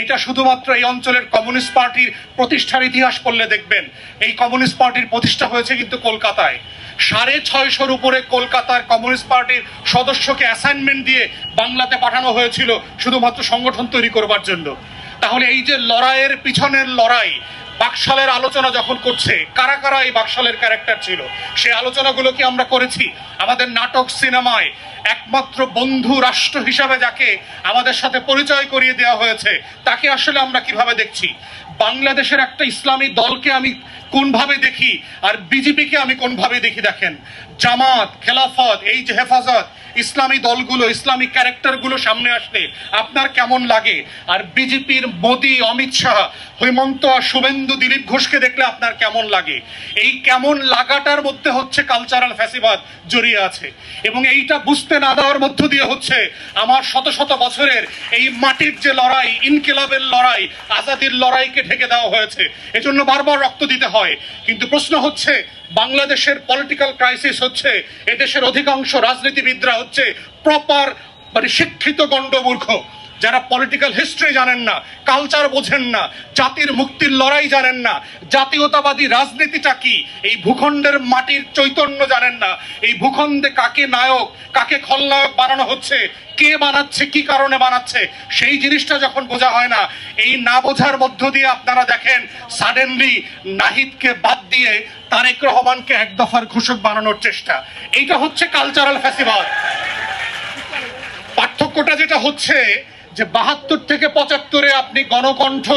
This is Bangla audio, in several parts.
এটা শুধুমাত্র এই অঞ্চলের কমিউনিস্ট পার্টির প্রতিষ্ঠার ইতিহাস পড়লে দেখবেন। এই কমিউনিস্ট পার্টির প্রতিষ্ঠা হয়েছে কিন্তু কলকাতায়। 650 উপরে কলকাতার কমিউনিস্ট পার্টির সদস্যকে অ্যাসাইনমেন্ট দিয়ে বাংলাতে পাঠানো হয়েছিল শুধুমাত্র সংগঠন তৈরি করবার জন্য। তাহলে এই যে লড়াইয়ের পিছনের লড়াই, বাকশালের আলোচনা যখন করছে, কারা কারা এই বাকশালের ক্যারেক্টার ছিল, সেই আলোচনাগুলো কি আমরা করেছি? আমাদের নাটক সিনেমায় একমাত্র বন্ধু রাষ্ট্র হিসাবে যাকে আমাদের সাথে পরিচয় করিয়ে দেওয়া হয়েছে, তাকে আসলে আমরা কিভাবে দেখছি? বাংলাদেশের একটা ইসলামী দলকে আমি কোনভাবে দেখি আর বিজেপিকে আমি কোনভাবে দেখি দেখেন। জামাত, খেলাফত, এই যে হেফাজত, ইসলামী দলগুলো, ইসলামিক ক্যারেক্টারগুলো সামনে আসলে আপনার কেমন লাগে? আর বিজেপির মোদি, অমিত শাহ, হেমন্ত আর শুভেন্দু, দিলীপ ঘোষকে দেখলে আপনার কেমন লাগে? এই কেমন লাগাটার মধ্যে হচ্ছে কালচারাল ফ্যাসিবাদ জড়িয়ে আছে, এবং এইটা বুঝতে না দেওয়ার মধ্য দিয়ে হচ্ছে আমার শত শত বছরের এই মাটির যে লড়াই, ইনকিলাবের লড়াই, আজাদির লড়াইকে ঢেকে দেওয়া হয়েছে। এজন্য বারবার রক্ত দিতে হয়। কিন্তু প্রশ্ন হচ্ছে, বাংলাদেশের পলিটিক্যাল ক্রাইসিস হচ্ছে এদেশের অধিকাংশ রাজনীতিবিদরা হচ্ছে প্রপার শিক্ষিত গণ্ডমূর্খ, যারা পলিটিক্যাল হিস্ট্রি জানেন না, কালচার বোঝেন না, জাতির মুক্তির লড়াই জানেন না, জাতীয়তাবাদী রাজনীতিটা কি, এই ভূখণ্ডের মাটির চৈতন্য জানেন না, এই ভূখণ্ডে কাকে নায়ক কাকে খলনায়ক বানানো হচ্ছে, কে বানাচ্ছে, কি কারণে বানাচ্ছে, সেই জিনিসটা যখন বোঝা হয় না, এই না বোঝার মধ্য দিয়ে আপনারা দেখেন সাডেনলি নাহিদকে বাদ দিয়ে তারেক রহমানকে এক দফার ঘোষক বানানোর চেষ্টা। এইটা হচ্ছে কালচারাল ফ্যাসিবাদ। পার্থক্যটা যেটা হচ্ছে যে 72 থেকে 75-এ আপনি গণকণ্ঠ,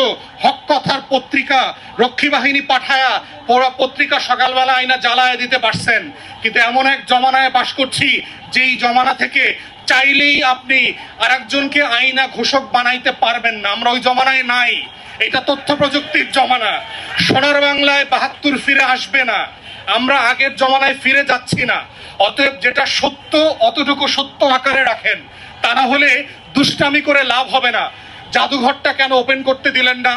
হক কথার পত্রিকা, রক্ষী বাহিনী পাঠায়া পড়া পত্রিকা সকালবেলা আইনা জ্বালায় দিতে পারছেন। কিন্তু এমন এক জমানায় বাস করছি যেই জমানা থেকে চাইলেই আপনি আর একজনকে আইনা ঘোষক বানাইতে পারবেন না। আমরা ওই জমানায় নাই। এটা তথ্য প্রযুক্তির জমানা। সোনার বাংলায় 72 ফিরে আসবে না। আমরা আগের জমানায় ফিরে যাচ্ছি না। অতএব যেটা সত্য অতটুকু সত্য আকারে রাখেন, তা না হলে দুষ্টামি করে লাভ হবে না। জাদুঘরটা কেন ওপেন করতে দিলেন না?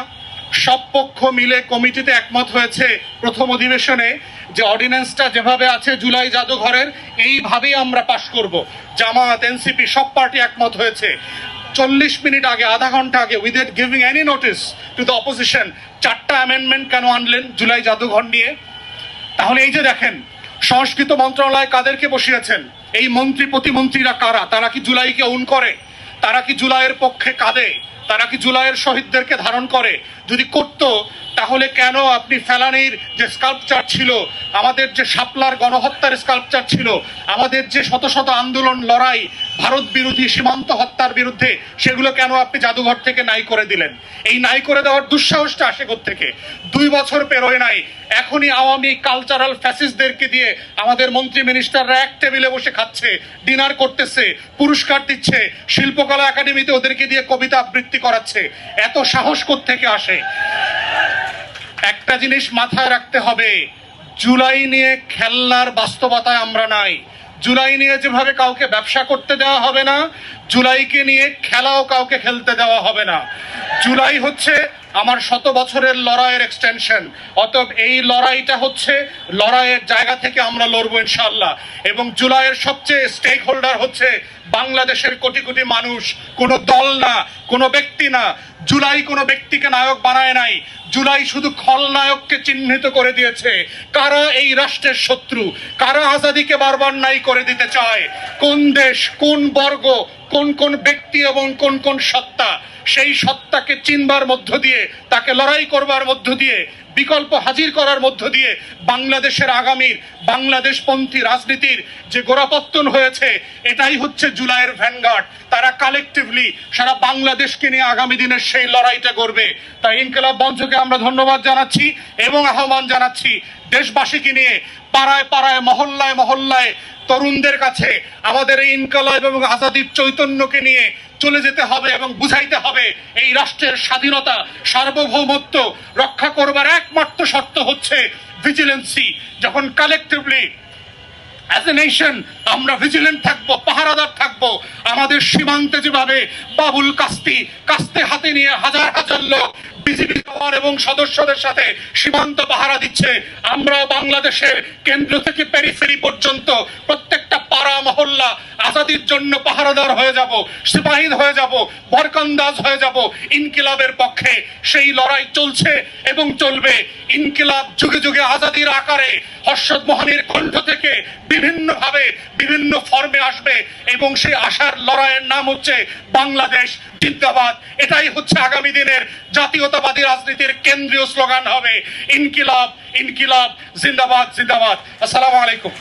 সব পক্ষ মিলে কমিটিতে একমত হয়েছে প্রথম অধিবেশনে যে অর্ডিন্যান্সটা যেভাবে আছে জুলাই জাদুঘরের, এইভাবেই আমরা পাশ করব। জামাত, এনসিপি সব পার্টি একমত হয়েছে। 40 মিনিট আগে, আধা ঘন্টা আগে, without giving any notice to the opposition, 4টা অ্যামেন্ডমেন্ট কেন আনলেন জুলাই জাদুঘর নিয়ে? তাহলে এই যে দেখেন, সংস্কৃতি মন্ত্রণালয় কাদেরকে বসিয়েছেন? এই মন্ত্রী প্রতিমন্ত্রীরা কারা? তারা কি জুলাইকে উন করে? তারা কি জুলাইয়ের পক্ষে কাঁদে? তারা কি জুলাইয়ের শহীদদেরকে ধারণ করে? যদি করতো তাহলে কেন আপনি ফেলানির যে স্কাল্পচার ছিল, আমাদের যে শাপলার গণহত্যার স্কাল্পচার ছিল, আমাদের যে শত শত আন্দোলন, লড়াই, ভারত বিরোধী সীমান্ত হত্যার বিরুদ্ধে, সেগুলো কেন আপনি জাদুঘর থেকে নাই করে দিলেন? এই নাই করে দেওয়ার দুঃসাহসটা আসে কোত্থেকে? 2 বছর পেরোয় নাই, এখনই আওয়ামী কালচারাল ফ্যাসিস্টদেরকে দিয়ে আমাদের মন্ত্রী মিনিস্টাররা এক টেবিলে বসে খাচ্ছে, ডিনার করতেছে, পুরস্কার দিচ্ছে, শিল্পকলা একাডেমিতে ওদেরকে দিয়ে কবিতা আবৃত্তি করাচ্ছে। এত সাহস কোত্থেকে আসে? একটা জিনিস মাথায় রাখতে হবে, জুলাই নিয়ে খেলনার বাস্তবতায় আমরা নাই। জুলাই নিয়ে যেভাবে কাউকে ব্যবসা করতে দেওয়া হবে না, জুলাইকে নিয়ে খেলাও কাউকে খেলতে দেওয়া হবে না। জুলাই হচ্ছে আমার শত বছরের লড়াইয়ের এক্সটেনশন। অতএব এই লড়াইটা হচ্ছে লড়াইয়ের জায়গা থেকে আমরা লড়বো ইনশাআল্লাহ। এবং জুলাইয়ের সবচেয়ে স্টেক হোল্ডার হচ্ছে বাংলাদেশের কোটি কোটি মানুষ, কোনো দল না, কোনো ব্যক্তি না। জুলাই কোনো ব্যক্তিকে নায়ক বানায় নাই, জুলাই শুধু খলনায়ককে চিহ্নিত করে দিয়েছে। কারা এই রাষ্ট্রের শত্রু, কারা আজাদিকে বারবার নাই করে দিতে চায়, কোন দেশ, কোন বর্গ, কোন কোন ব্যক্তি এবং কোন কোন সত্তা, সেই সত্তাকে চিনবার মধ্য দিয়ে, তাকে লড়াই করবার মধ্য দিয়ে, বিকল্প হাজির করার মধ্য দিয়ে বাংলাদেশের আগামীর বাংলাদেশপন্থী রাজনীতির যে গোড়াপত্তন হয়েছে, এটাই হচ্ছে জুলাইয়ের ভ্যানগার্ড। তারা কালেকটিভলি সারা বাংলাদেশকে নিয়ে আগামী দিনের সেই লড়াইটা করবে। তাই ইনকিলাব মঞ্চকে আমরা ধন্যবাদ জানাচ্ছি এবং আহ্বান জানাচ্ছি দেশবাসীকে নিয়ে পাড়ায় পাড়ায়, মহল্লায় মহল্লায় তরুণদের কাছে আমাদের এই ইনকিলাব এবং আজাদির চৈতন্যকে নিয়ে চলে যেতে হবে এবং বুঝাইতে হবে এই রাষ্ট্রের স্বাধীনতা, সার্বভৌমত্ব রক্ষা করবার একমাত্র শর্ত হচ্ছে ভিজিলেন্সি। যখন কালেকটিভলি অ্যাজ এ নেশন আমরা ভিজিলেন্ট থাকবো, পাহারাদার থাকবো, আমাদের সীমান্তে যেভাবে বাবুল কাস্তে হাতে নিয়ে হাজার হাজার লোক বিজিবি জওয়ান এবং সদস্যদের সাথে সীমান্ত পাহারা দিচ্ছে, আমরা বাংলাদেশের কেন্দ্র থেকে পেরিফেরি পর্যন্ত প্রত্যেকটা পাড়া মহল্লা আজাদির জন্য পাহারাদার হয়ে যাব, সিপাহী হয়ে যাব, বরকন্দাজ হয়ে যাব ইনকিলাবের পক্ষে। সেই লড়াই চলছে এবং চলবে। ইনকিলাব যুগে যুগে আজাদির আকারে হর্ষদ মোহানির কণ্ঠ থেকে বিভিন্নভাবে বিভিন্ন ফর্মে আসবে এবং সেই আশার লড়াইয়ের নাম হচ্ছে বাংলাদেশ জিন্দাবাদ। এটাই হচ্ছে আগামী দিনের জাতীয়তাবাদী রাজনীতির কেন্দ্রীয় স্লোগান হবে, ইনকিলাব ইনকিলাব জিন্দাবাদ জিন্দাবাদ। আসসালামু আলাইকুম।